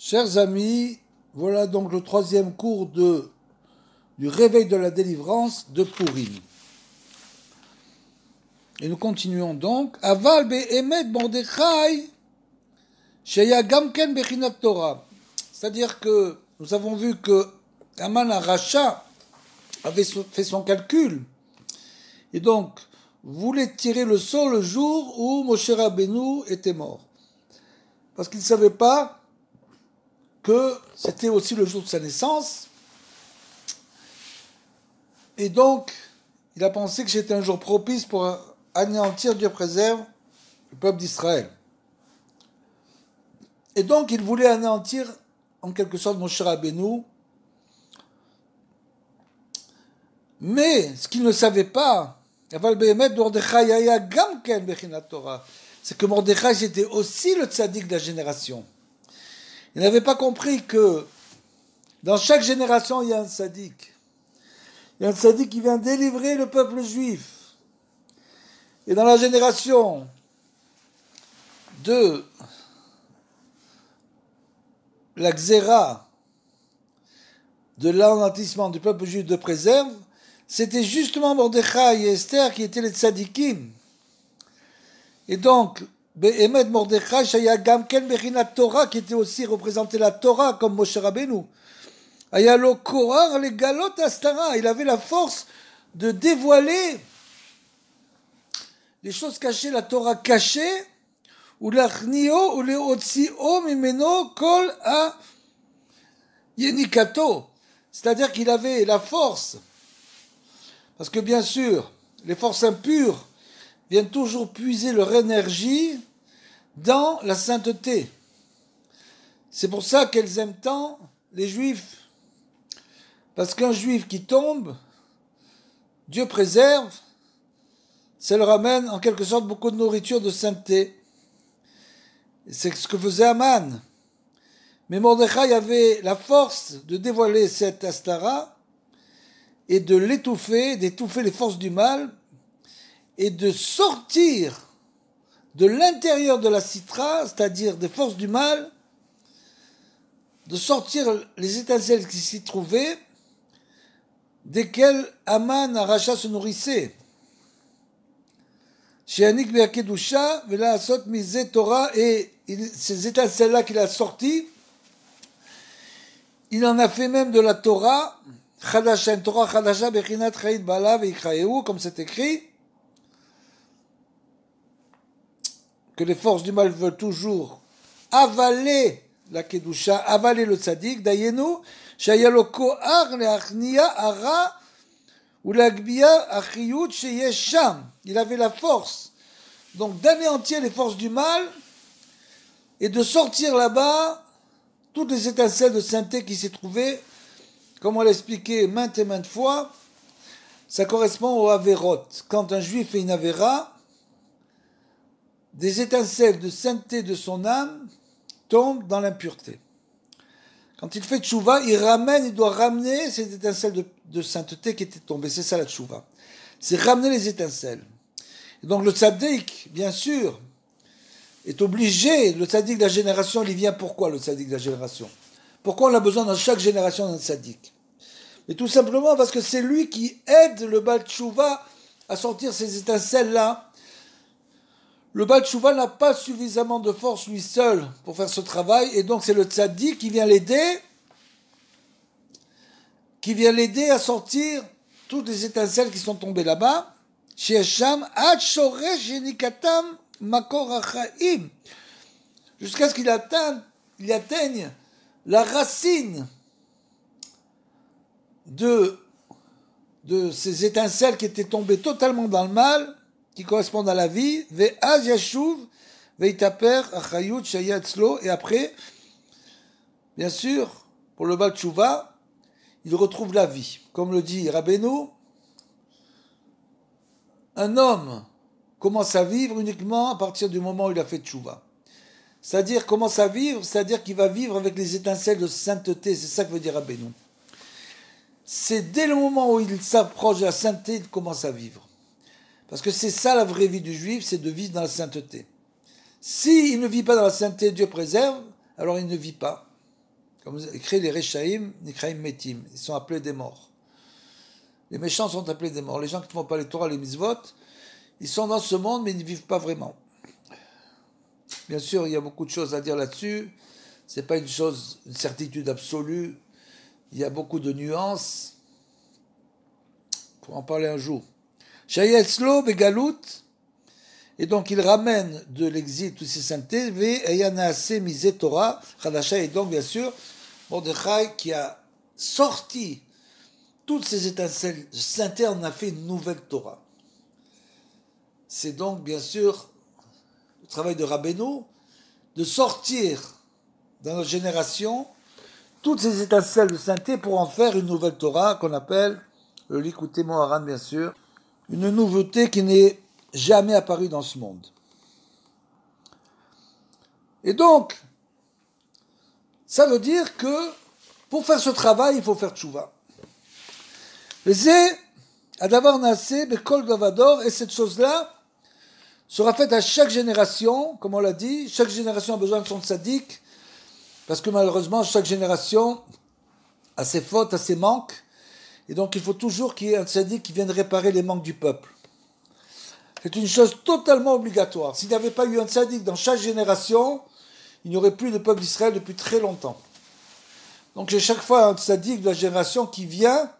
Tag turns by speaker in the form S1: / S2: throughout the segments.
S1: Chers amis, voilà donc le troisième cours du réveil de la délivrance de Pourim. Et nous continuons donc. Aval be'emet Mordechai sheya gamken bechinat Torah. C'est-à-dire que nous avons vu que Haman Aracha avait fait son calcul et donc voulait tirer le sort le jour où Moshe Rabbeinu était mort. Parce qu'il ne savait pas que c'était aussi le jour de sa naissance. Et donc, il a pensé que c'était un jour propice pour anéantir, Dieu préserve, le peuple d'Israël. Et donc, il voulait anéantir, en quelque sorte, Moshe Rabbeinu. Mais, ce qu'il ne savait pas, c'est que Mordechai était aussi le tzaddik de la génération. Il n'avait pas compris que dans chaque génération, il y a un tzaddik. Il y a un tzaddik qui vient délivrer le peuple juif. Et dans la génération de la Xéra, de l'anéantissement du peuple juif de préserve, c'était justement Mordechai et Esther qui étaient les tzadikim. Et donc, Be'emet Mordechai Shaya Gamken Bechinat Torah, qui était aussi représenté la Torah comme Moshe Rabbeinu. Ayalo Kohar les galot astara. Il avait la force de dévoiler les choses cachées, la Torah cachée, ou l'achnio, ou le otsio mimeno kol a yenikato. C'est-à-dire qu'il avait la force. Parce que bien sûr, les forces impures viennent toujours puiser leur énergie dans la sainteté. C'est pour ça qu'elles aiment tant les juifs. Parce qu'un juif qui tombe, Dieu préserve, ça leur amène en quelque sorte beaucoup de nourriture de sainteté. Et c'est ce que faisait Haman. Mais Mordechai avait la force de dévoiler cette astara et de l'étouffer, d'étouffer les forces du mal et de sortir de l'intérieur de la citra, c'est-à-dire des forces du mal, de sortir les étincelles qui s'y trouvaient, desquelles Haman Aracha se nourrissait. She'anik be'akedusha vela asot mizeh Torah, et ces étincelles-là qu'il a sorties, il en a fait même de la Torah, Chadasha, une Torah Chadasha bechinat chayit bala ve'ichayeu, comme c'est écrit, que les forces du mal veulent toujours avaler la Kedusha, avaler le tzaddik, dayenu, shayalo kohar leachnia ara ou l'agbia achiyut sheyesh sham. Il avait la force, donc d'anéantir les forces du mal et de sortir là-bas toutes les étincelles de sainteté qui s'y trouvaient. Comme on l'a expliqué maintes et maintes fois, ça correspond au Averot. Quand un juif fait une Avera, des étincelles de sainteté de son âme tombent dans l'impureté. Quand il fait tchouva, il doit ramener ces étincelles de sainteté qui étaient tombées. C'est ça la tchouva. C'est ramener les étincelles. Et donc le tzaddik, bien sûr, est obligé, le tzaddik de la génération, il vient pourquoi le tzaddik de la génération? Pourquoi on a besoin dans chaque génération d'un tzaddik? Et tout simplement parce que c'est lui qui aide le Baal Tchouva à sortir ces étincelles-là. Le Baal Tchouva n'a pas suffisamment de force lui seul pour faire ce travail, et donc c'est le tzaddik qui vient l'aider à sortir toutes les étincelles qui sont tombées là-bas. Jusqu'à ce qu'il atteigne la racine de ces étincelles qui étaient tombées totalement dans le mal, qui correspondent à la vie, ve'az yashuv ve'itaper achayut shaya etzlo, et après, bien sûr, pour le Baal Tchouva, il retrouve la vie. Comme le dit Rabbeinu, un homme commence à vivre uniquement à partir du moment où il a fait Tchouva. C'est-à-dire, commence à vivre, c'est-à-dire qu'il va vivre avec les étincelles de sainteté, c'est ça que veut dire Rabbeinu. C'est dès le moment où il s'approche de la sainteté qu'il commence à vivre. Parce que c'est ça la vraie vie du juif, c'est de vivre dans la sainteté. S'il ne vit pas dans la sainteté, Dieu préserve, alors il ne vit pas. Comme écrit les Rechaim, Nikraim Metim, ils sont appelés des morts. Les méchants sont appelés des morts. Les gens qui ne font pas les Torah, les mitzvot, ils sont dans ce monde, mais ils ne vivent pas vraiment. Bien sûr, il y a beaucoup de choses à dire là-dessus. Ce n'est pas une certitude absolue. Il y a beaucoup de nuances. Pour en parler un jour. Shayetzlo Begalout, et donc il ramène de l'exil toutes ces saintetés, Veyanaase Mise Torah, Chadasha, et donc bien sûr, Mordechai qui a sorti toutes ces étincelles saintetés, en a fait une nouvelle Torah. C'est donc bien sûr le travail de Rabbeinu de sortir dans notre génération toutes ces étincelles de sainteté pour en faire une nouvelle Torah qu'on appelle le Likutei Moharan, bien sûr, une nouveauté qui n'est jamais apparue dans ce monde. Et donc, ça veut dire que pour faire ce travail, il faut faire tchouva. Et cette chose-là sera faite à chaque génération, comme on l'a dit. Chaque génération a besoin de son tzaddik, parce que malheureusement, chaque génération a ses fautes, a ses manques. Et donc, il faut toujours qu'il y ait un tzaddik qui vienne réparer les manques du peuple. C'est une chose totalement obligatoire. S'il n'y avait pas eu un tzaddik dans chaque génération, il n'y aurait plus de peuple d'Israël depuis très longtemps. Donc, j'ai chaque fois un tzaddik de la génération qui vient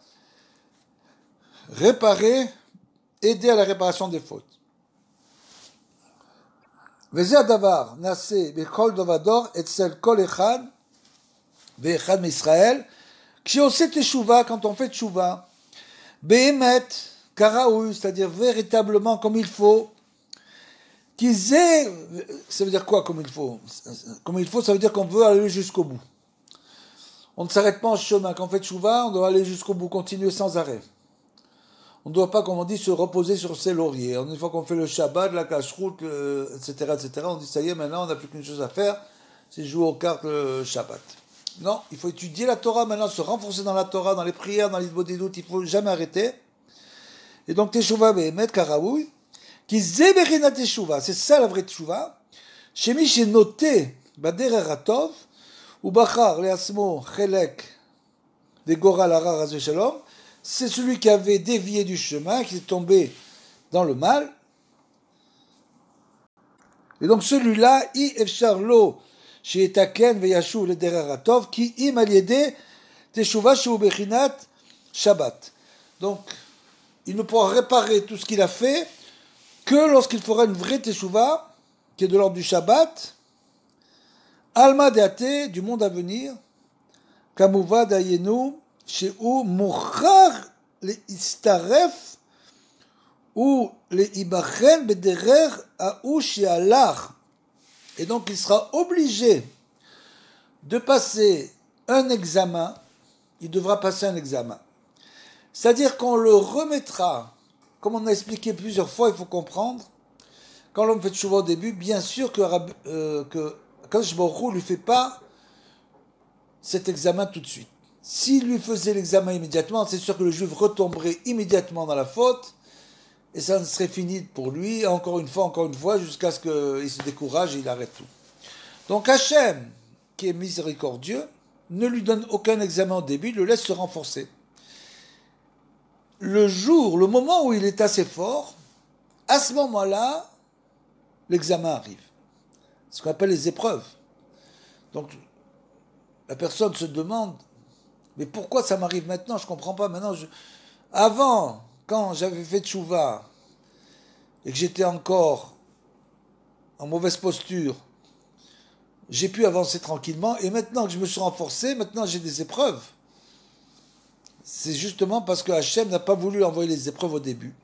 S1: réparer, aider à la réparation des fautes. Veze adavar nase bechol dovador etzel kol echad ve'echad m'Israël. Quand on fait teshuvah, behemet, karaoui, c'est-à-dire véritablement comme il faut, ça veut dire quoi comme il faut? Comme il faut, ça veut dire qu'on veut aller jusqu'au bout. On ne s'arrête pas en chemin. Quand on fait teshuvah, on doit aller jusqu'au bout, continuer sans arrêt. On ne doit pas, comme on dit, se reposer sur ses lauriers. Une fois qu'on fait le Shabbat, la cache-route, etc., on dit ça y est, maintenant on n'a plus qu'une chose à faire, c'est jouer aux cartes le Shabbat. Non, il faut étudier la Torah maintenant, se renforcer dans la Torah, dans les prières, dans les doutes, il ne faut jamais arrêter. Et donc, Teshuvah behemet karaoui, qui zéberina Teshuvah, c'est ça la vraie Teshuvah. Shemi chez noté, baderer ratov, ou bachar leasmo chelek, de goral hara razve shalom, c'est celui qui avait dévié du chemin, qui est tombé dans le mal. Et donc, celui-là, i efshar lo, Sheetaken veyashu le deraratov qui im aliede teshuva shu bechinat Shabbat. Donc, il ne pourra réparer tout ce qu'il a fait que lorsqu'il fera une vraie teshuva qui est de l'ordre du Shabbat, alma deate du monde à venir, kamuva dayenu sheu muchar le istaref ou le ibachen bederer aou shealach. Et donc, il sera obligé de passer un examen. Il devra passer un examen. C'est-à-dire qu'on le remettra, comme on a expliqué plusieurs fois, il faut comprendre, quand l'homme fait teshuvah au début, bien sûr que Kadosh Baruch Hu ne lui fait pas cet examen tout de suite. S'il lui faisait l'examen immédiatement, c'est sûr que le juif retomberait immédiatement dans la faute, et ça ne serait fini pour lui, encore une fois, jusqu'à ce qu'il se décourage et il arrête tout. Donc Hachem, qui est miséricordieux, ne lui donne aucun examen au début, il le laisse se renforcer. Le moment où il est assez fort, à ce moment-là, l'examen arrive. Ce qu'on appelle les épreuves. Donc, la personne se demande, mais pourquoi ça m'arrive maintenant? Je ne comprends pas. Maintenant, avant, quand j'avais fait teshuvah et que j'étais encore en mauvaise posture, j'ai pu avancer tranquillement. Et maintenant que je me suis renforcé, maintenant j'ai des épreuves. C'est justement parce que Hachem n'a pas voulu envoyer les épreuves au début.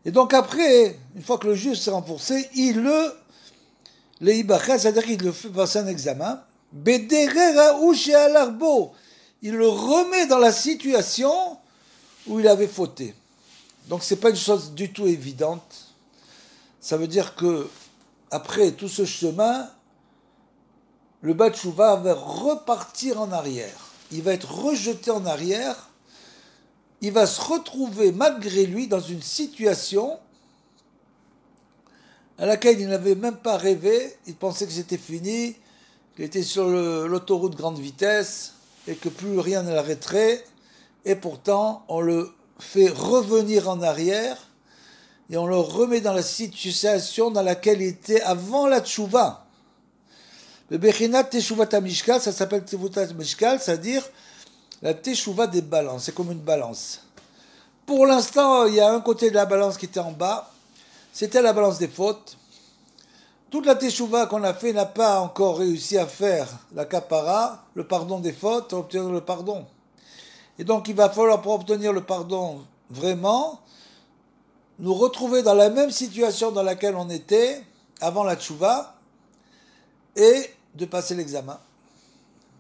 S1: Et donc après, une fois que le juif s'est renforcé, il le ibachel, c'est-à-dire qu'il le fait passer un examen. Bederera ou she'alarbo. Il le remet dans la situation où il avait fauté. Donc c'est pas une chose du tout évidente. Ça veut dire que après tout ce chemin, le Bat Shuvah va repartir en arrière. Il va être rejeté en arrière. Il va se retrouver malgré lui dans une situation à laquelle il n'avait même pas rêvé. Il pensait que c'était fini, qu'il était sur l'autoroute grande vitesse et que plus rien ne l'arrêterait, et pourtant on le fait revenir en arrière et on le remet dans la situation dans laquelle il était avant la tchouva. Le Bechinat Teshuvat HaMishkal, ça s'appelle Teshuvat HaMishkal, c'est-à-dire la Teshuva des balances, c'est comme une balance. Pour l'instant, il y a un côté de la balance qui était en bas, c'était la balance des fautes. Toute la Teshuva qu'on a fait n'a pas encore réussi à faire la kapara, le pardon des fautes, obtenir le pardon. Et donc il va falloir, pour obtenir le pardon vraiment, nous retrouver dans la même situation dans laquelle on était avant la Teshuva et de passer l'examen.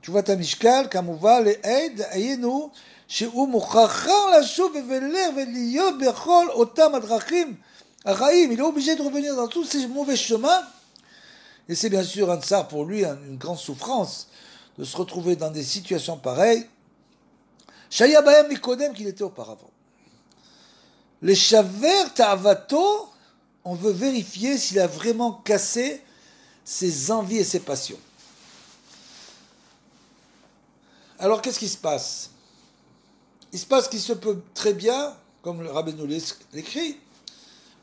S1: Teshuvat HaMishkal, כמובן, לעד היינו שהוא מוכרח לשוב ולהיות בכל אותם הדרכים הרעים. Il est obligé de revenir dans tous ces mauvais chemins. Et c'est bien sûr un tsar pour lui, une grande souffrance de se retrouver dans des situations pareilles. Shaya Bahem Mikodem qu'il était auparavant. Les shaver ta'avato, on veut vérifier s'il a vraiment cassé ses envies et ses passions. Alors qu'est-ce qui se passe? Il se passe qu'il se peut très bien, comme le rabbin nous l'écrit,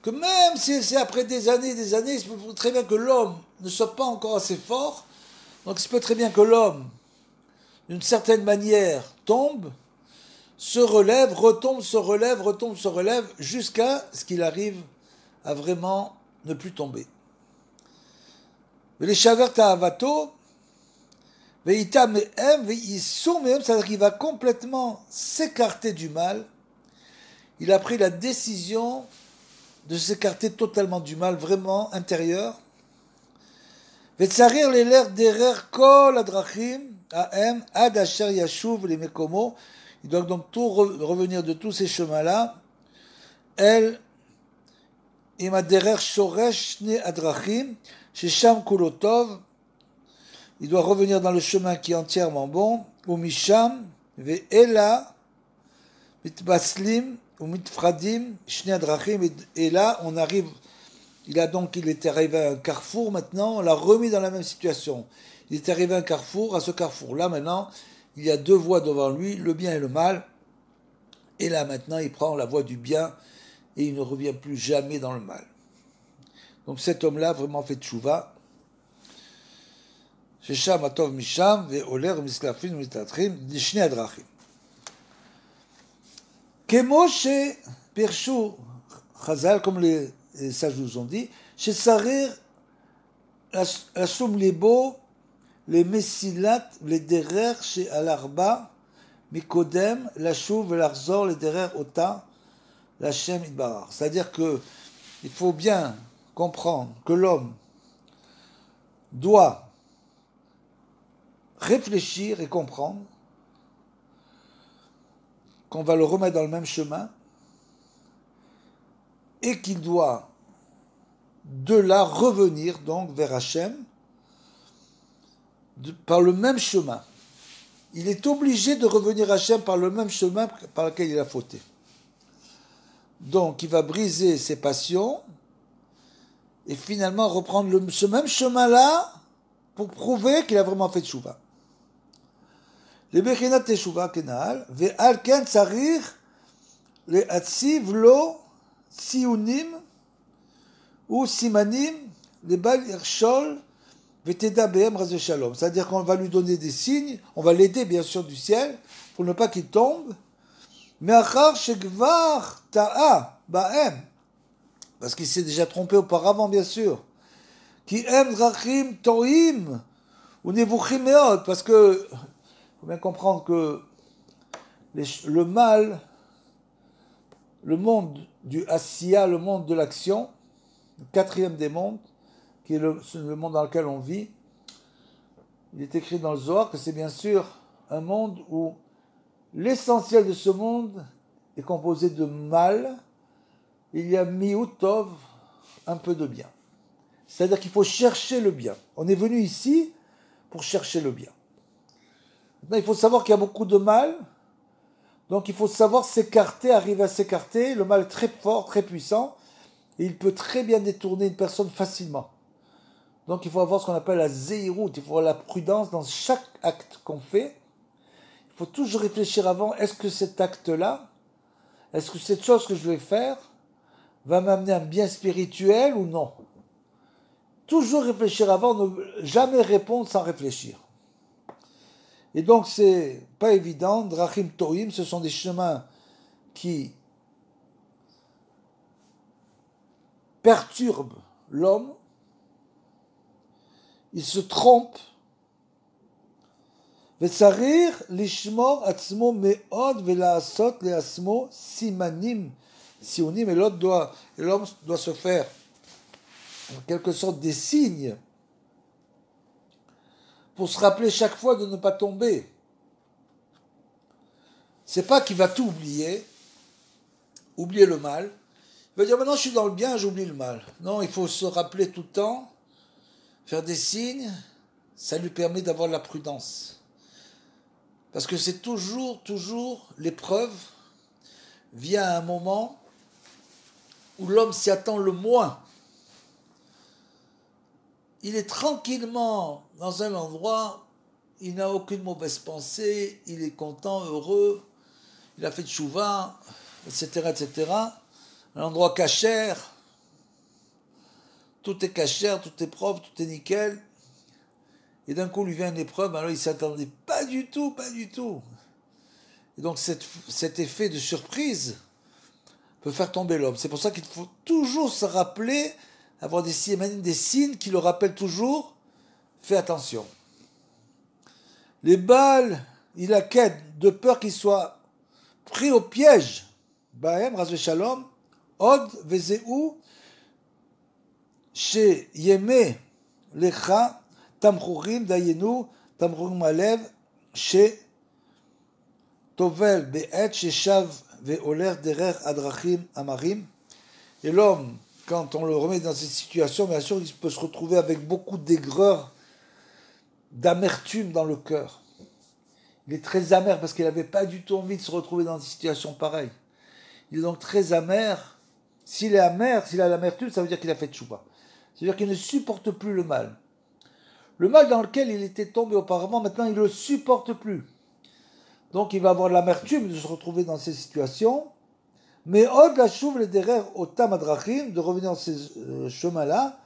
S1: que même si c'est après des années, il se peut très bien que l'homme ne soit pas encore assez fort, donc il se peut très bien que l'homme, d'une certaine manière, tombe, se relève, retombe, se relève, retombe, se relève, jusqu'à ce qu'il arrive à vraiment ne plus tomber. Mais les shaver ta'avato, ve'ita me'em, ve'issou me'em, c'est-à-dire qu'il va complètement s'écarter du mal. Il a pris la décision de s'écarter totalement du mal, vraiment intérieur. Ve'tsarir le'ler derer kol adrachim ha'em ad asher yashuv les mekomo. Il doit donc tout revenir de tous ces chemins-là. El im aderer shoresh shne adrachim shesham kulotov. Il doit revenir dans le chemin qui est entièrement bon. Ou misham ve'ela mitbaslim ou mitfradim shne adrachim. Et là, on arrive. Il était arrivé à un carrefour maintenant. On l'a remis dans la même situation. Il est arrivé à un carrefour. À ce carrefour-là, maintenant, il y a deux voies devant lui, le bien et le mal. Et là, maintenant, il prend la voie du bien et il ne revient plus jamais dans le mal. Donc cet homme-là vraiment fait tchouva. Shesham atov misham ve'oler misklafin mitatrim dishne adrachim. Kemo she pirshu chazal, comme les sages nous ont dit, chez sarir la soum libo les messilat, les derer chez alarba, mikodem, la chouve, l'arzor, les derer ota, la shem idbarar. C'est-à-dire que il faut bien comprendre que l'homme doit réfléchir et comprendre qu'on va le remettre dans le même chemin et qu'il doit de là revenir donc vers Hachem par le même chemin. Il est obligé de revenir à Hachem par le même chemin par lequel il a fauté. Donc il va briser ses passions et finalement reprendre ce même chemin-là pour prouver qu'il a vraiment fait tchouva. Le bechinat teshuva kenal ve'al ken tzarich le'atziv lo tziyunim ou simanim lebal irshol ve'teda behem raz shalom. C'est-à-dire qu'on va lui donner des signes, on va l'aider bien sûr du ciel pour ne pas qu'il tombe. Mais achar shegvar ta'a ba'em, parce qu'il s'est déjà trompé auparavant bien sûr. Ki em drachim to'im ou nevuchim meod, parce que faut bien comprendre que le mal, le monde du Asiya, le monde de l'action, le quatrième des mondes, qui est le monde dans lequel on vit, il est écrit dans le Zohar que c'est bien sûr un monde où l'essentiel de ce monde est composé de mal. Il y a miutov, un peu de bien. C'est-à-dire qu'il faut chercher le bien. On est venu ici pour chercher le bien. Maintenant, il faut savoir qu'il y a beaucoup de mal. Donc il faut savoir s'écarter, arriver à s'écarter. Le mal est très fort, très puissant. Et il peut très bien détourner une personne facilement. Donc il faut avoir ce qu'on appelle la zéhirout, il faut avoir la prudence dans chaque acte qu'on fait. Il faut toujours réfléchir avant, est-ce que cet acte-là, est-ce que cette chose que je vais faire va m'amener un bien spirituel ou non? Toujours réfléchir avant, ne jamais répondre sans réfléchir. Et donc c'est pas évident, drachim toim, ce sont des chemins qui perturbent l'homme, il se trompe, וצריך לשמור עצמו מאוד ולעשות לעצמו סימנים, ציונים, et l'homme doit se faire en quelque sorte des signes pour se rappeler chaque fois de ne pas tomber. C'est pas qu'il va tout oublier le mal. Il va dire maintenant je suis dans le bien, j'oublie le mal. Non, il faut se rappeler tout le temps, faire des signes, ça lui permet d'avoir de la prudence. Parce que c'est toujours l'épreuve vient à un moment où l'homme s'y attend le moins. Il est tranquillement dans un endroit, il n'a aucune mauvaise pensée, il est content, heureux, il a fait tchouva, etc., etc. Un endroit cachère, tout est cachère, tout est propre, tout est nickel. Et d'un coup, lui vient une épreuve, alors il ne s'attendait pas du tout. Et donc cet effet de surprise peut faire tomber l'homme. C'est pour ça qu'il faut toujours se rappeler, avoir des signes qui le rappellent toujours, fais attention. Les balles, il a quête de peur qu'il soit pris au piège. Bahem, Razve Shalom, Od, Vezeu, She Yeme, Lecha, Tamchurim, Dayenu, Tamchurim Alev, She Tovel, Be'et, Sheshav, Ve'oler, Derer, Adrachim, Amarim. Et l'homme, quand on le remet dans cette situation, bien sûr, il peut se retrouver avec beaucoup d'aigreur, d'amertume dans le cœur. Il est très amer parce qu'il n'avait pas du tout envie de se retrouver dans une situation pareille. Il est donc très amer. S'il est amer, s'il a l'amertume, ça veut dire qu'il a fait tchouba. C'est-à-dire qu'il ne supporte plus le mal. Le mal dans lequel il était tombé auparavant, maintenant il ne le supporte plus. Donc il va avoir l'amertume de se retrouver dans ces situations. Mais od la chouv le derer au tamadrachim, de revenir dans ces chemins-là,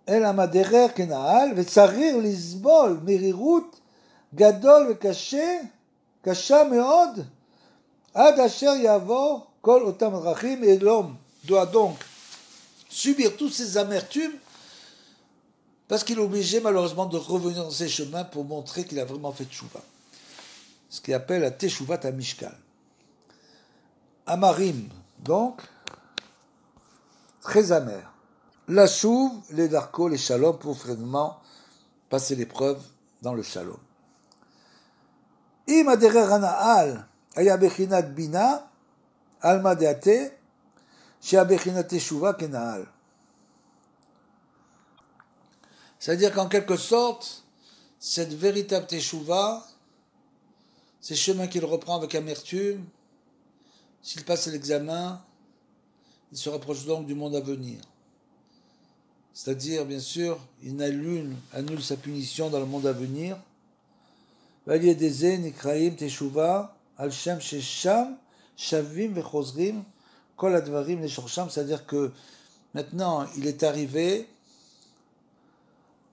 S1: el amaderer kenaal, vetsarir lisbol, merirut, gadol vekaché, kasha meod, ad asher yavor, kol au tamadrachim, et l'homme doit donc subir toutes ces amertumes parce qu'il est obligé malheureusement de revenir dans ces chemins pour montrer qu'il a vraiment fait tchouva. Ce qu'il appelle la teshuvat à Mishkan. Amarim, donc, très amer. La chouve, les darko, les shalom, pour vraiment passer l'épreuve dans le shalom. Im aderer hana'al, aya bechinat bina, alma deate, shea bechinat teshuva kena'al. C'est-à-dire qu'en quelque sorte, cette véritable teshuva, ces chemins qu'il reprend avec amertume, s'il passe l'examen, il se rapproche donc du monde à venir. C'est-à-dire, bien sûr, il annule sa punition dans le monde à venir. C'est-à-dire que maintenant, il est arrivé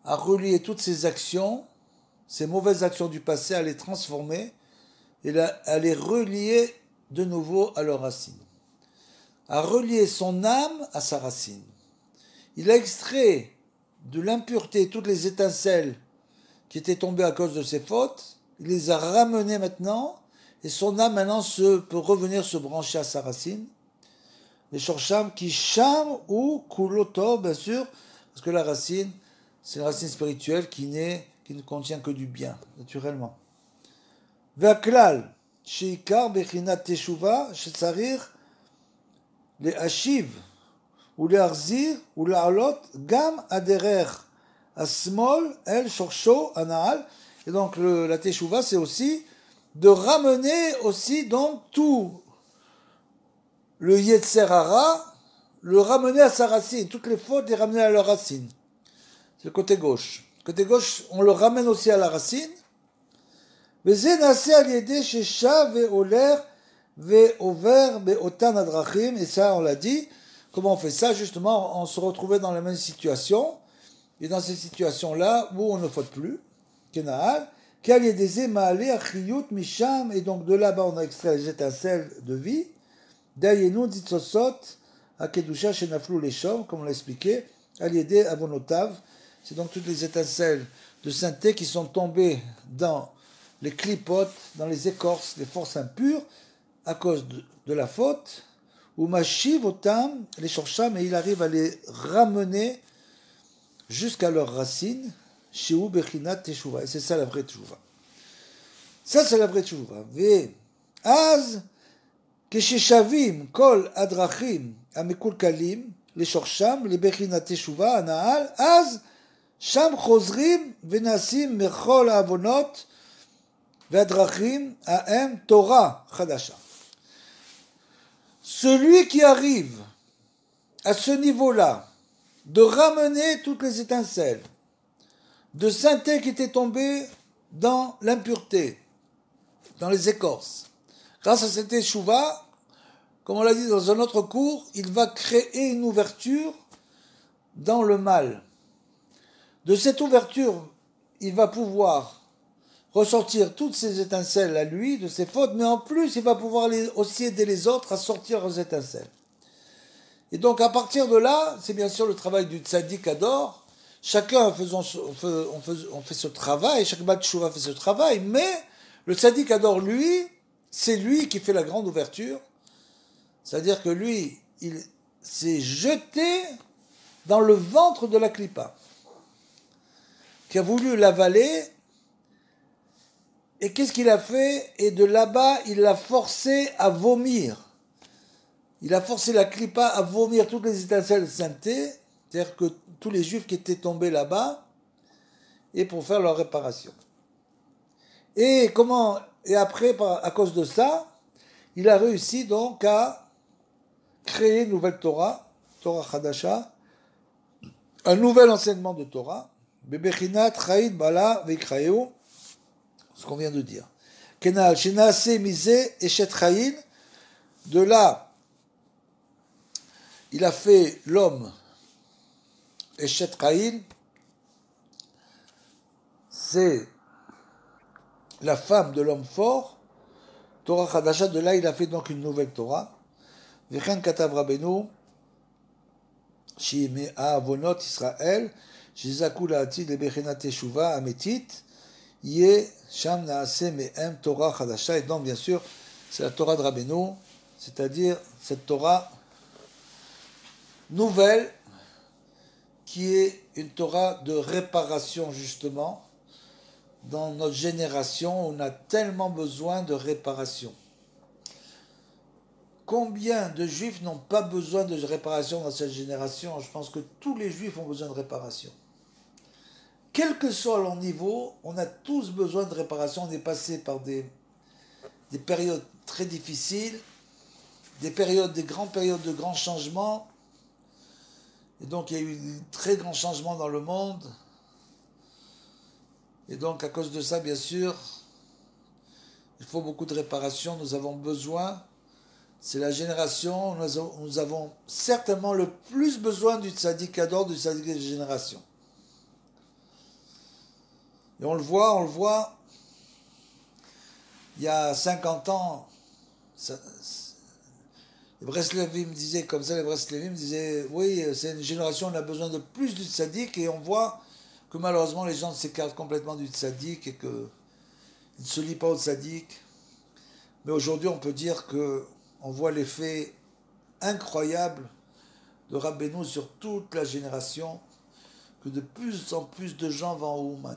S1: à relier toutes ses actions, ces mauvaises actions du passé, à les transformer et à les relier de nouveau à leur racine, à relier son âme à sa racine. Il a extrait de l'impureté toutes les étincelles qui étaient tombées à cause de ses fautes, il les a ramenées maintenant, et son âme maintenant peut revenir se brancher à sa racine. Les shorsham qui sham ou kuloto, bien sûr, parce que la racine, c'est une racine spirituelle qui ne contient que du bien, naturellement. Vaklal, sheikar bechinat teshuva, shetzarich, les hashiv, ou les arzir, ou les alot, gam aderer, asmol, el shorsho, anaal. Et donc la teshuva, c'est aussi de ramener aussi donc tout le yetzer hara, le ramener à sa racine, toutes les fautes, les ramener à leur racine. c'est le côté gauche. Le côté gauche, on le ramène aussi à la racine. וזה נעשה על ידי ששב והולך ועובר באותן הדרכים, et ça on l'a dit, comment on fait ça justement, on se retrouvait dans la même situation, et dans ces situations-là où on ne faute plus, Kenahal, qu'al yedeze ma'ale achiyut misham, et donc de là-bas on a extrait les étincelles de vie, dayenu ditzosot akedusha shenaflu leshom, comme on l'a expliqué, al yede avonotav, c'est donc toutes les étincelles de sainteté qui sont tombées dans les clipotes, dans les écorces, les forces impures, à cause de la faute, ou mashiv otam, les shorsham, et il arrive à les ramener jusqu'à leurs racines, shiu bechinat teshuva, et c'est ça la vraie teshuva. Ça c'est la vraie teshuva. Ve az כששבים כל הדרכים המקולקלים לשורשם, לבחינת תשובה, הנעל, אז שם חוזרים ונעשים מכל העוונות והדרכים ההם תורה חדשה. Celui qui arrive à ce niveau-là de ramener toutes les étincelles de sainteté qui étaient tombées dans l'impureté, dans les écorces, grâce à cette teshuva, comme on l'a dit dans un autre cours, il va créer une ouverture dans le mal. De cette ouverture, il va pouvoir ressortir toutes ces étincelles à lui, de ses fautes, mais en plus, il va pouvoir aussi aider les autres à sortir leurs étincelles. Et donc, à partir de là, c'est bien sûr le travail du tzaddik ador. Chacun on fait ce travail, chaque bat chouva fait ce travail, mais le tzaddik ador, lui, c'est lui qui fait la grande ouverture. C'est-à-dire que lui, il s'est jeté dans le ventre de la clipa, qui a voulu l'avaler. Et qu'est-ce qu'il a fait? Et de là-bas, il l'a forcé à vomir. Il a forcé la clipa à vomir toutes les étincelles de sainteté, c'est-à-dire que tous les juifs qui étaient tombés là-bas, et pour faire leur réparation. Et après, à cause de ça, il a réussi donc à créer une nouvelle Torah, Torah Chadasha, un nouvel enseignement de Torah, Bebechinat Chaïd Bala Veikraeu, ce qu'on vient de dire. Kenal Shenase Mise Eshet Chaïd, de là, il a fait l'homme Eshet Chaïd, c'est la femme de l'homme fort, Torah Chadasha, de là il a fait donc une nouvelle Torah. V'chen katav Rabbeinu, Shimei Avonot Israël, Shizaku la'atid lebechinat teshuva ametit, Yeh sham naaseh mehem Torah Chadasha. Et donc bien sûr, c'est la Torah de Rabbeinu, c'est-à-dire cette Torah nouvelle, qui est une Torah de réparation justement. Dans notre génération, on a tellement besoin de réparation. Combien de juifs n'ont pas besoin de réparation dans cette génération? Je pense que tous les juifs ont besoin de réparation. Quel que soit leur niveau, on a tous besoin de réparation. On est passé par des périodes très difficiles, des grandes périodes de grands changements. Et donc il y a eu de très grands changements dans le monde. Et donc, à cause de ça, bien sûr, il faut beaucoup de réparation. Nous avons besoin, c'est la génération, nous avons certainement le plus besoin du tzaddik ador, du tzaddik de génération. Et on le voit, il y a 50 ans, les Breslevim disaient comme ça, oui, c'est une génération, on a besoin de plus du tzaddik, et on voit que malheureusement les gens s'écartent complètement du tzaddik et qu'ils ne se lient pas au tzaddik. Mais aujourd'hui on peut dire qu'on voit l'effet incroyable de Rabbeinu sur toute la génération, que de plus en plus de gens vont au Ouman.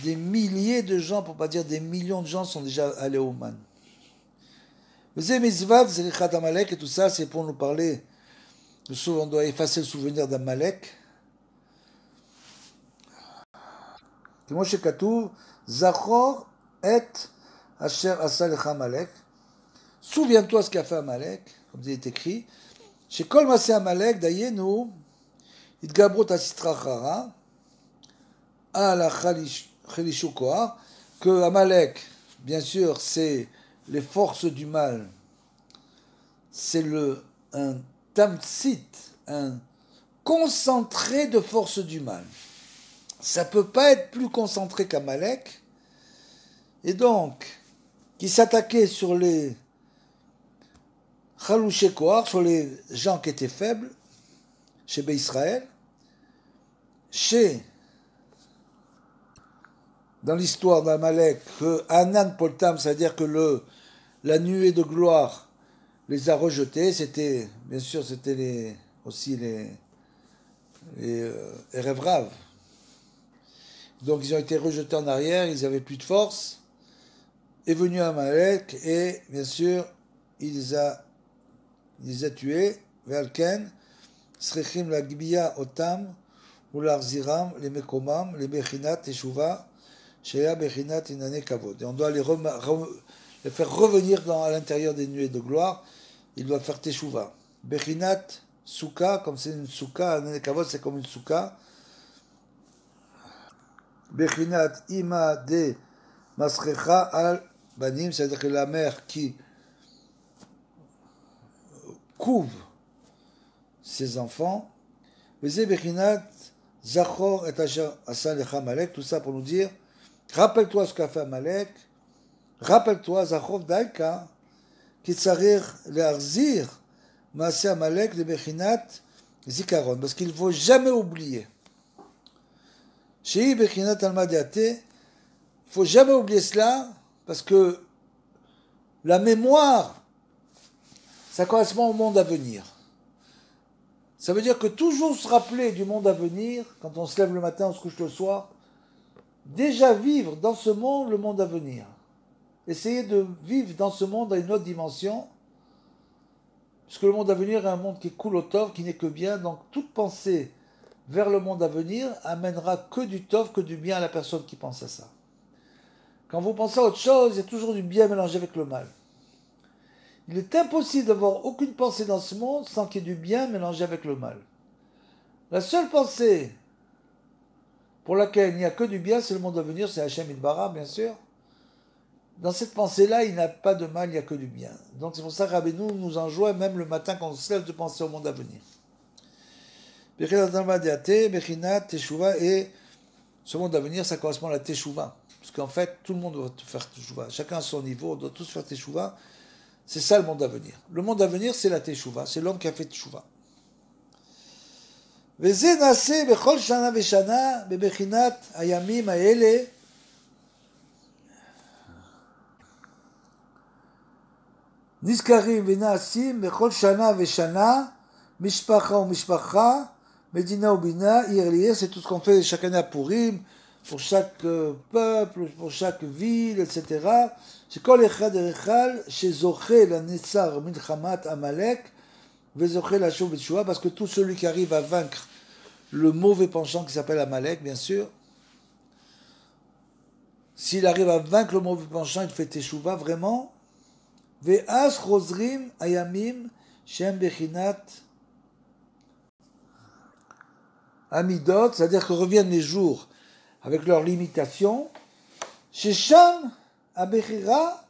S1: Des milliers de gens, pour ne pas dire des millions de gens, sont déjà allés au Ouman. Et tout ça, c'est pour nous parler, on doit effacer le souvenir d'Amalek. כמו שכתוב, זכור את אשר עשה לך עמלק. Souviens-toi ce qu'a fait Amalek, comme il est écrit, שכל מעשה עמלק דיינו, Idgabrot asitrachara, à la Khelishukoa, que Amalek, bien sûr, c'est les forces du mal, c'est un tamtsit, un concentré de forces du mal. Ça ne peut pas être plus concentré qu'Amalek, et donc, qui s'attaquait sur les Chalouché-Kohar, sur les gens qui étaient faibles, chez Israël, dans l'histoire d'Amalek, que Hanan Poltam, c'est-à-dire que la nuée de gloire les a rejetés, c'était, bien sûr, c'était aussi les Erev Rav. Donc ils ont été rejetés en arrière, ils n'avaient plus de force. Est venu Amalek et, bien sûr, il les a tués. Velken, Srechim la Gbia Otam, ou l'Arziram, les Mekomam, les Bechinat, Teshuva, Sheya Bechinat Inane Kavod. Et on doit les faire revenir à l'intérieur des nuées de gloire. Il doit faire Teshuva. Bechinat, Souka, comme c'est une Souka, Inane Kavod, c'est comme une Souka. Bechinat Ima de Masrecha al Banim, c'est-à-dire que la mère qui couve ses enfants. Veze Bechinat Zachor et Asher Asa Lecha Amalek, tout ça pour nous dire, rappelle-toi ce qu'a fait Amalek, rappelle-toi Zachor Daika, qui tsarir le'arzir Maaseh Amalek de Bechinat Zikaron, parce qu'il ne faut jamais oublier. Shei Bechinat Almadiate, il ne faut jamais oublier cela, parce que la mémoire, ça correspond au monde à venir. Ça veut dire que toujours se rappeler du monde à venir, quand on se lève le matin, on se couche le soir, déjà vivre dans ce monde le monde à venir. Essayer de vivre dans ce monde à une autre dimension, puisque le monde à venir est un monde qui est cool au tov, qui n'est que bien, donc toute pensée vers le monde à venir amènera que du tov, que du bien à la personne qui pense à ça. Quand vous pensez à autre chose, il y a toujours du bien mélangé avec le mal. Il est impossible d'avoir aucune pensée dans ce monde sans qu'il y ait du bien mélangé avec le mal. La seule pensée pour laquelle il n'y a que du bien, c'est le monde à venir, c'est Hachem Idbara, bien sûr. Dans cette pensée-là, il n'y a pas de mal, il n'y a que du bien. Donc c'est pour ça que Rabbeinu nous enjoint, même le matin quand on se lève, de penser au monde à venir. Et ce monde à venir, ça correspond à la Teshuvah. Parce qu'en fait, tout le monde doit faire Teshuvah. Chacun à son niveau, on doit tous faire Teshuvah. C'est ça le monde à venir. Le monde à venir, c'est la Teshuvah. C'est l'homme qui a fait Teshuvah. וזה נעשה בכל שנה ושנה בבחינת הימים האלה נזכרים ונעשים בכל שנה ושנה משפחה ומשפחה, מדינה ובינה, עיר לעיר, c'est tout ce qu'on fait chaque année à Purim, pour chaque peuple, pour chaque ville, etc. שכל אחד ואחד שזוכה לנצר מלחמת עמלק וזוכה לשוב בתשובה, parce que tout celui qui arrive à vaincre le mauvais penchant qui s'appelle Amalek, bien sûr, s'il arrive à vaincre le mauvais penchant, il fait teshuva vraiment. Ve'as chozrim ayamim shem bechinat amidot, c'est-à-dire que reviennent les jours avec leurs limitations. Shesham abechira,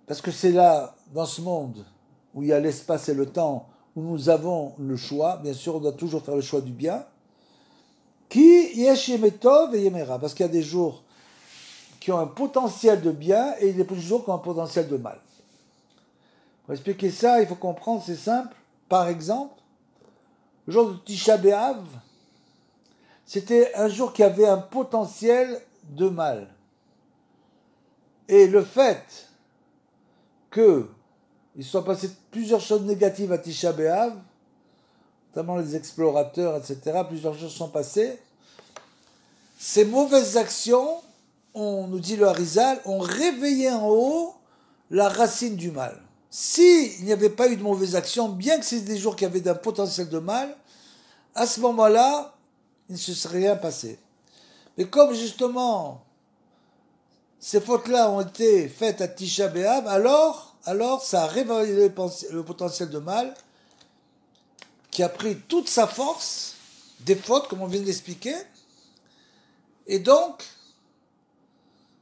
S1: parce que c'est là, dans ce monde, où il y a l'espace et le temps, où nous avons le choix, bien sûr, on doit toujours faire le choix du bien. Ki yesh yemetov et yemera, parce qu'il y a des jours qui ont un potentiel de bien et des jours qui ont un potentiel de mal. Pour expliquer ça, il faut comprendre, c'est simple. Par exemple, le jour de Tisha B'Av, c'était un jour qui avait un potentiel de mal. Et le fait qu'il soit passé plusieurs choses négatives à Tisha B'Av, notamment les explorateurs, etc., plusieurs choses sont passées. Ces mauvaises actions, on nous dit le Harizal, ont réveillé en haut la racine du mal. S'il n'y avait pas eu de mauvaises actions, bien que c'est des jours qui avaient un potentiel de mal, à ce moment-là, il ne se serait rien passé. Mais comme justement, ces fautes-là ont été faites à Tisha B'Av, alors ça a réveillé le potentiel de mal qui a pris toute sa force des fautes, comme on vient de l'expliquer. Et donc,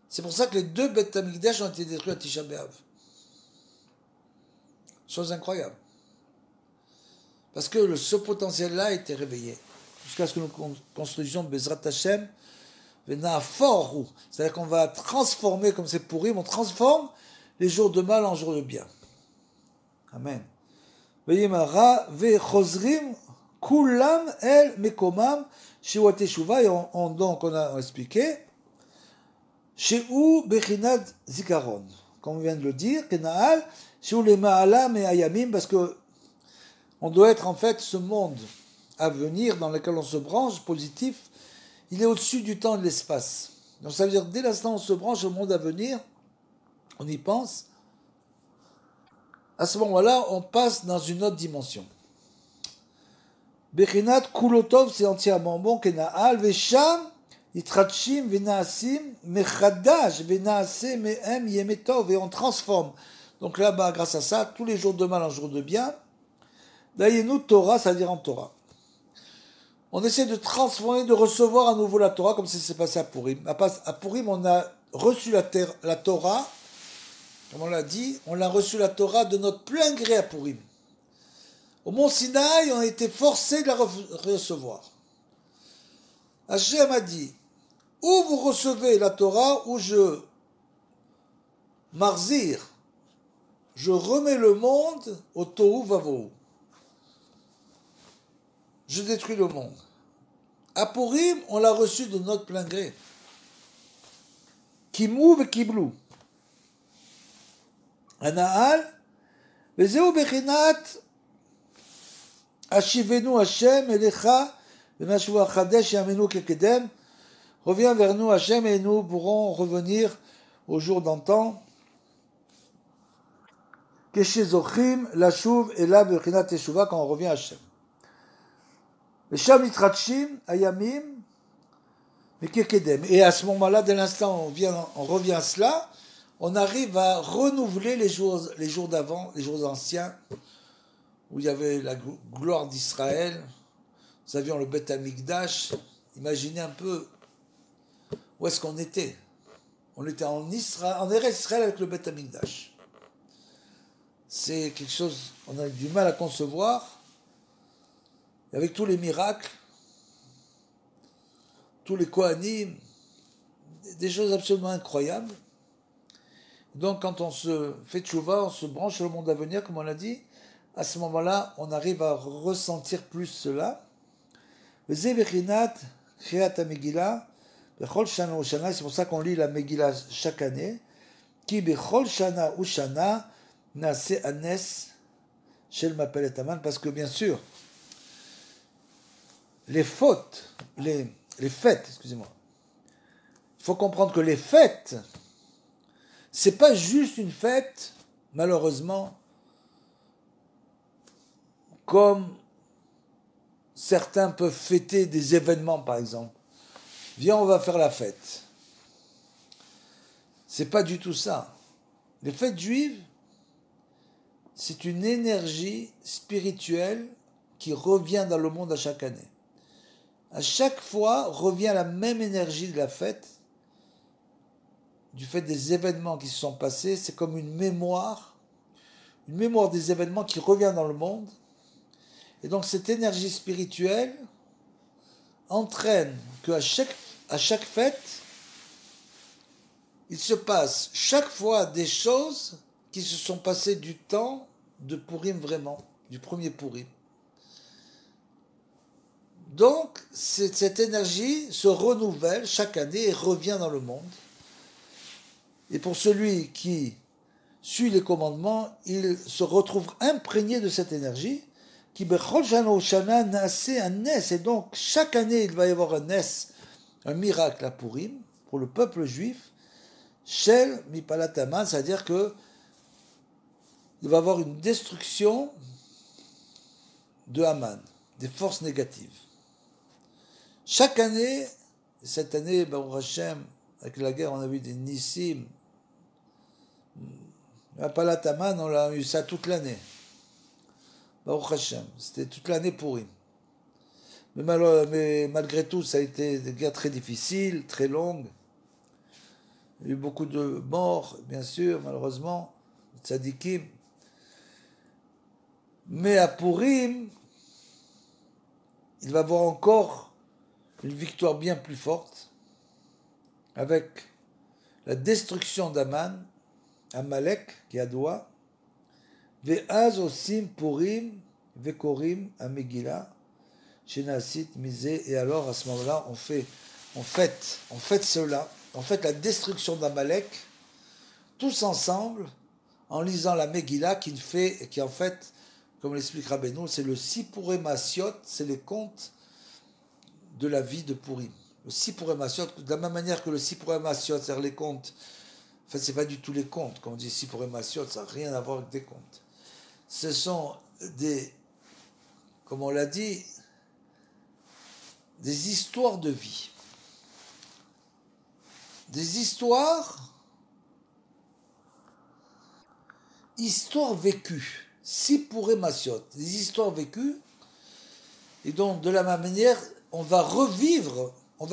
S1: c'est pour ça que les deux Beth Amikdash ont été détruits à Tisha B'Av. Chose incroyable. Parce que ce potentiel-là a été réveillé. Jusqu'à ce que nous construisions Bezrat Hashem, Venaforou. C'est-à-dire qu'on va transformer, comme c'est pourri, on transforme les jours de mal en jours de bien. Amen. Veyemara vechozrim kulam el mekomam shiwa teshuva. Et donc on a expliqué Shehu bechinat zikaron. Comme on vient de le dire, Kenaal, Shehu le ma'alam et ayamim, parce que on doit être en fait ce monde à venir dans lequel on se branche, positif, il est au-dessus du temps et de l'espace. Donc ça veut dire dès l'instant où on se branche au monde à venir, on y pense, à ce moment-là, on passe dans une autre dimension. Bechinat kulotov, c'est entièrement bon, Kenaal, Vesham, Yitratshim, Venaasim, Mechadash, Venaase, Mehem, Yemetov, et on transforme. Donc là-bas, grâce à ça, tous les jours de mal en jours de bien, Dayenu Torah, c'est-à-dire en Torah. On essaie de transformer, de recevoir à nouveau la Torah, comme ça s'est passé à Purim. À Purim, on a reçu la Torah, comme on l'a dit, on a reçu la Torah de notre plein gré à Purim. Au mont Sinaï, on a été forcé de la recevoir. Hachem a dit, ou vous recevez la Torah, ou je marzir, je remets le monde au tohu vavohu. Je détruis le monde. À Purim, on l'a reçu de notre plein gré. Kimou ve kiblou. Anaal, vezeu bechinat, ashivenu Hashem elecha, venashua chadesh yamenu kekedem. Reviens vers nous, Hashem, et nous pourrons revenir au jour d'antan. Keshezochim, lashuv, et là, bechinat teshuva, quand on revient à Hashem. Ayamim, et à ce moment-là, dès l'instant où on revient à cela, on arrive à renouveler les jours d'avant, les jours anciens, où il y avait la gloire d'Israël. Nous avions le Beth Amikdash. Imaginez un peu où est-ce qu'on était. On était en Eretz Israël avec le Beth Amikdash. C'est quelque chose, on a du mal à concevoir. Et avec tous les miracles, tous les Kohanim, des choses absolument incroyables. Donc quand on se fait tchouva, on se branche sur le monde à venir, comme on l'a dit, à ce moment-là, on arrive à ressentir plus cela. C'est pour ça qu'on lit la Megillah chaque année. Ki bechol shana u shana nase anes shel mapel et aman, parce que bien sûr, les fêtes, excusez-moi. Il faut comprendre que les fêtes, c'est pas juste une fête, malheureusement, comme certains peuvent fêter des événements, par exemple. Viens, on va faire la fête. C'est pas du tout ça. Les fêtes juives, c'est une énergie spirituelle qui revient dans le monde à chaque année. À chaque fois revient la même énergie de la fête, du fait des événements qui se sont passés. C'est comme une mémoire des événements qui revient dans le monde. Et donc cette énergie spirituelle entraîne qu'à chaque fête, il se passe chaque fois des choses qui se sont passées du temps de Purim vraiment, du premier Purim. Donc, cette énergie se renouvelle chaque année et revient dans le monde. Et pour celui qui suit les commandements, il se retrouve imprégné de cette énergie. Qui bechol shana u'shana naase un nes. Et donc, chaque année, il va y avoir un nes, un miracle à Purim, pour le peuple juif. Shel mipalat haman, c'est-à-dire que il va y avoir une destruction de Haman, des forces négatives. Chaque année, cette année, Baruch Hashem, avec la guerre, on a vu des Nissim. À Palat Haman, on a eu ça toute l'année. Baruch Hashem, c'était toute l'année Purim. Mais malgré tout, ça a été des guerres très difficiles, très longues. Il y a eu beaucoup de morts, bien sûr, malheureusement, tzadikim. Mais à Purim, il va y avoir encore une victoire bien plus forte, avec la destruction d'Aman, Amalek, qui est à Doua, Ve'az osim Purim, Ve'korim, Amegila, Shenasit, Misé, et alors à ce moment-là, on fête cela, on fête la destruction d'Amalek, tous ensemble, en lisant la Megillah, qui en fait, comme l'explique Rabbeinu, c'est le Sipurei Masiot, c'est les contes de la vie de Purim. Le Sipurei Masiot, de la même manière que le Sipurei Masiot, c'est-à-dire les contes, en fait, c'est pas du tout les contes, quand on dit Sipurei Masiot, ça n'a rien à voir avec des contes. Ce sont des, comme on l'a dit, des histoires de vie. Des histoires vécues. Sipurei Masiot, des histoires vécues. Et donc, de la même manière, on va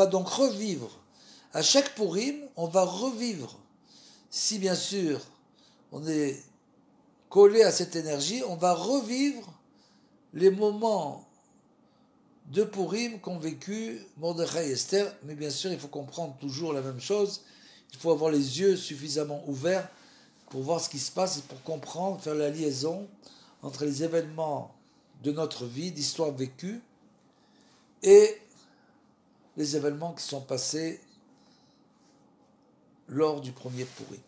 S1: donc revivre. À chaque Purim, on va revivre. Si bien sûr, on est collé à cette énergie, on va revivre les moments de Purim qu'ont vécu Mordechai et Esther. Mais bien sûr, il faut comprendre toujours la même chose. Il faut avoir les yeux suffisamment ouverts pour voir ce qui se passe et pour comprendre, faire la liaison entre les événements de notre vie, d'histoire vécue, et les événements qui sont passés lors du premier Purim.